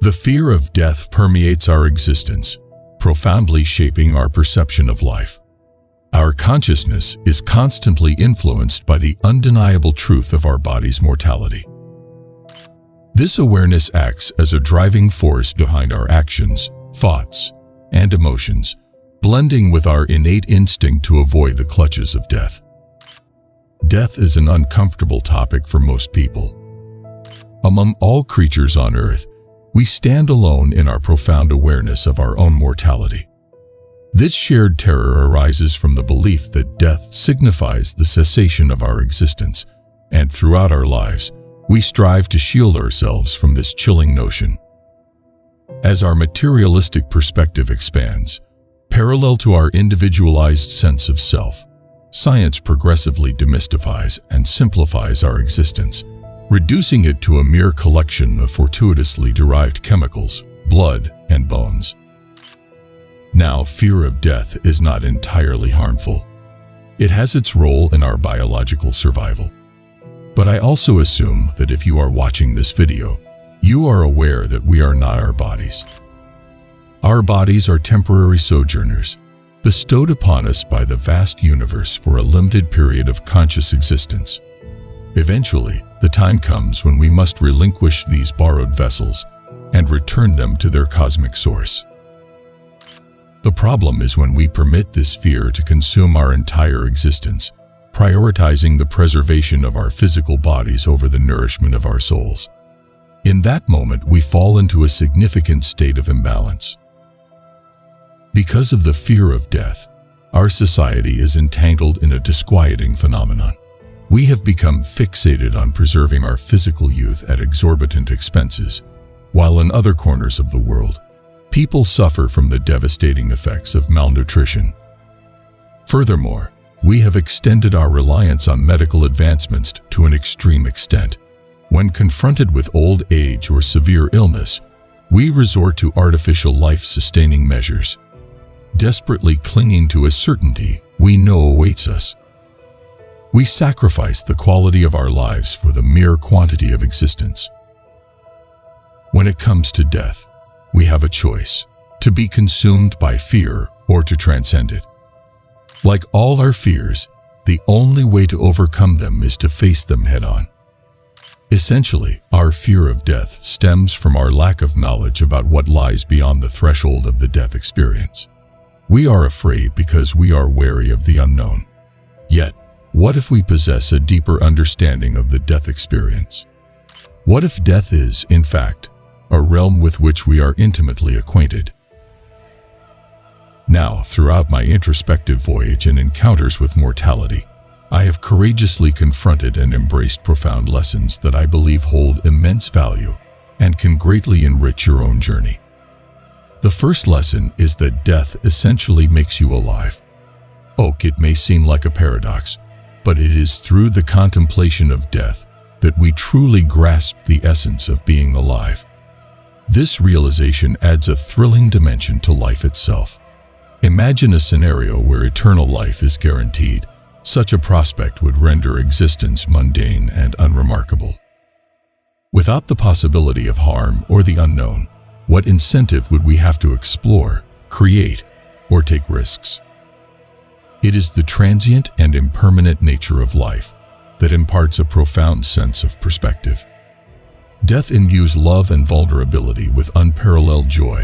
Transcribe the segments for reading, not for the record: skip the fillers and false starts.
The fear of death permeates our existence, profoundly shaping our perception of life. Our consciousness is constantly influenced by the undeniable truth of our body's mortality. This awareness acts as a driving force behind our actions, thoughts, and emotions, blending with our innate instinct to avoid the clutches of death. Death is an uncomfortable topic for most people. Among all creatures on Earth, we stand alone in our profound awareness of our own mortality. This shared terror arises from the belief that death signifies the cessation of our existence, and throughout our lives, we strive to shield ourselves from this chilling notion. As our materialistic perspective expands, parallel to our individualized sense of self, science progressively demystifies and simplifies our existence, reducing it to a mere collection of fortuitously derived chemicals, blood, and bones. Now, fear of death is not entirely harmful. It has its role in our biological survival. But I also assume that if you are watching this video, you are aware that we are not our bodies. Our bodies are temporary sojourners, bestowed upon us by the vast universe for a limited period of conscious existence. Eventually, the time comes when we must relinquish these borrowed vessels and return them to their cosmic source. The problem is when we permit this fear to consume our entire existence, prioritizing the preservation of our physical bodies over the nourishment of our souls. In that moment, we fall into a significant state of imbalance. Because of the fear of death, our society is entangled in a disquieting phenomenon. We have become fixated on preserving our physical youth at exorbitant expenses, while in other corners of the world, people suffer from the devastating effects of malnutrition. Furthermore, we have extended our reliance on medical advancements to an extreme extent. When confronted with old age or severe illness, we resort to artificial life-sustaining measures, desperately clinging to a certainty we know awaits us. We sacrifice the quality of our lives for the mere quantity of existence. When it comes to death, we have a choice: to be consumed by fear or to transcend it. Like all our fears, the only way to overcome them is to face them head-on. Essentially, our fear of death stems from our lack of knowledge about what lies beyond the threshold of the death experience. We are afraid because we are wary of the unknown. Yet, what if we possess a deeper understanding of the death experience? What if death is, in fact, a realm with which we are intimately acquainted? Now, throughout my introspective voyage and encounters with mortality, I have courageously confronted and embraced profound lessons that I believe hold immense value and can greatly enrich your own journey. The first lesson is that death essentially makes you alive. It may seem like a paradox, but it is through the contemplation of death that we truly grasp the essence of being alive. This realization adds a thrilling dimension to life itself. Imagine a scenario where eternal life is guaranteed. Such a prospect would render existence mundane and unremarkable. Without the possibility of harm or the unknown, what incentive would we have to explore, create, or take risks? It is the transient and impermanent nature of life that imparts a profound sense of perspective. Death imbues love and vulnerability with unparalleled joy,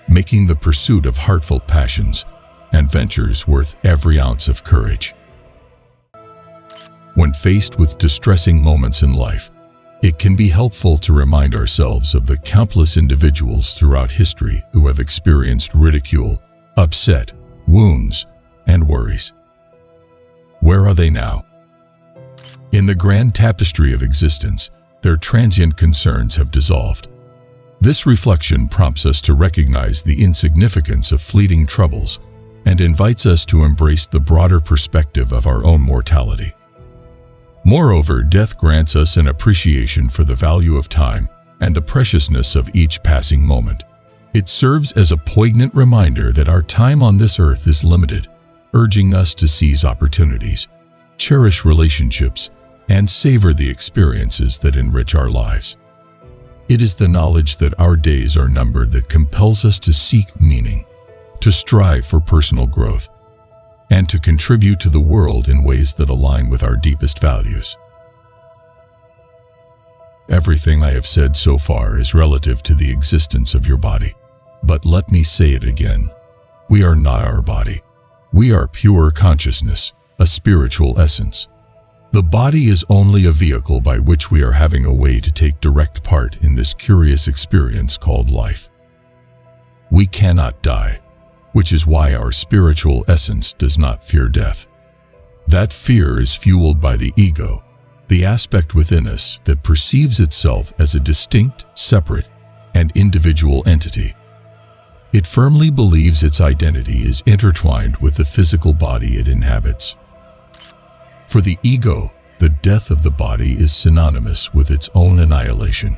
making the pursuit of heartfelt passions and ventures worth every ounce of courage. When faced with distressing moments in life, it can be helpful to remind ourselves of the countless individuals throughout history who have experienced ridicule, upset, wounds, and worries. Where are they now? In the grand tapestry of existence, their transient concerns have dissolved. This reflection prompts us to recognize the insignificance of fleeting troubles and invites us to embrace the broader perspective of our own mortality. Moreover, death grants us an appreciation for the value of time and the preciousness of each passing moment. It serves as a poignant reminder that our time on this earth is limited, urging us to seize opportunities, cherish relationships, and savor the experiences that enrich our lives. It is the knowledge that our days are numbered that compels us to seek meaning, to strive for personal growth, and to contribute to the world in ways that align with our deepest values. Everything I have said so far is relative to the existence of your body. But let me say it again. We are not our body. We are pure consciousness, a spiritual essence. The body is only a vehicle by which we are having a way to take direct part in this curious experience called life. We cannot die, which is why our spiritual essence does not fear death. That fear is fueled by the ego, the aspect within us that perceives itself as a distinct, separate, and individual entity. It firmly believes its identity is intertwined with the physical body it inhabits. For the ego, the death of the body is synonymous with its own annihilation.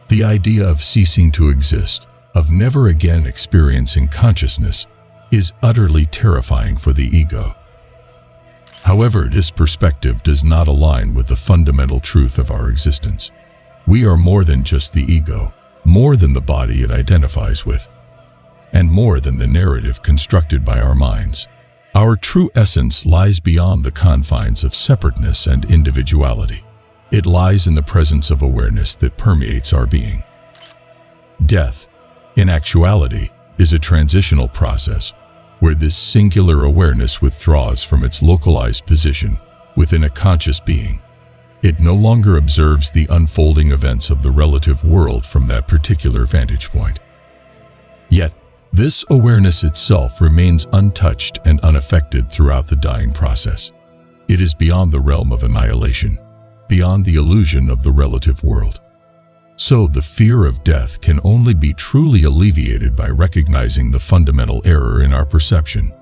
The idea of ceasing to exist, of never again experiencing consciousness, is utterly terrifying for the ego. However, this perspective does not align with the fundamental truth of our existence. We are more than just the ego, more than the body it identifies with, and more than the narrative constructed by our minds. Our true essence lies beyond the confines of separateness and individuality. It lies in the presence of awareness that permeates our being. Death, in actuality, is a transitional process where this singular awareness withdraws from its localized position within a conscious being. It no longer observes the unfolding events of the relative world from that particular vantage point. Yet, this awareness itself remains untouched and unaffected throughout the dying process. It is beyond the realm of annihilation, beyond the illusion of the relative world. So the fear of death can only be truly alleviated by recognizing the fundamental error in our perception.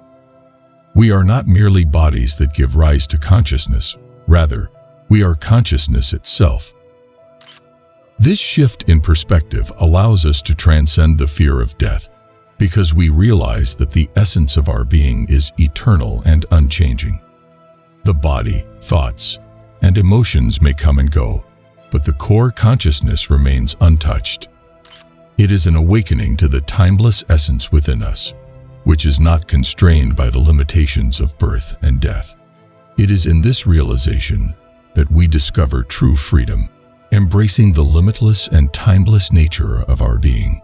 We are not merely bodies that give rise to consciousness. Rather, we are consciousness itself. This shift in perspective allows us to transcend the fear of death, because we realize that the essence of our being is eternal and unchanging. The body, thoughts, and emotions may come and go, but the core consciousness remains untouched. It is an awakening to the timeless essence within us, which is not constrained by the limitations of birth and death. It is in this realization that we discover true freedom, embracing the limitless and timeless nature of our being.